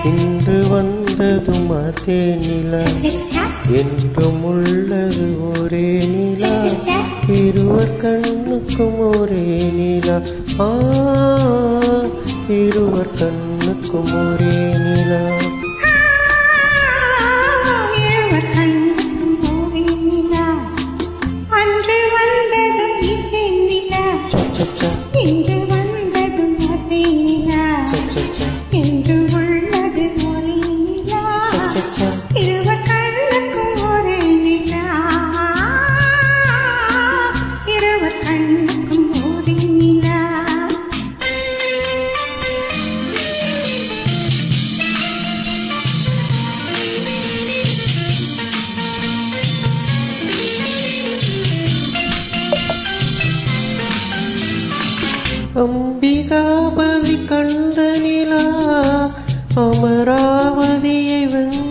இன்று வந்ததும் அதே நிலா, என்றும் உள்ளது ஒரே நிலா, இருவர் கண்ணுக்கும் ஒரே நிலா, இருவர் கண்ணுக்கும் ஒரே நிலா. இன்று வந்ததும் அதே நிலா, என்று உள்ளது ஒரே நிலா, இருவர் கண்ணுக்கும் ஒரே நிலா, இருவர் கண்ணுக்கும் ஒரே நிலா. அம்பிகாபதி கண்ட நிலா, அமராவதியை வென்ற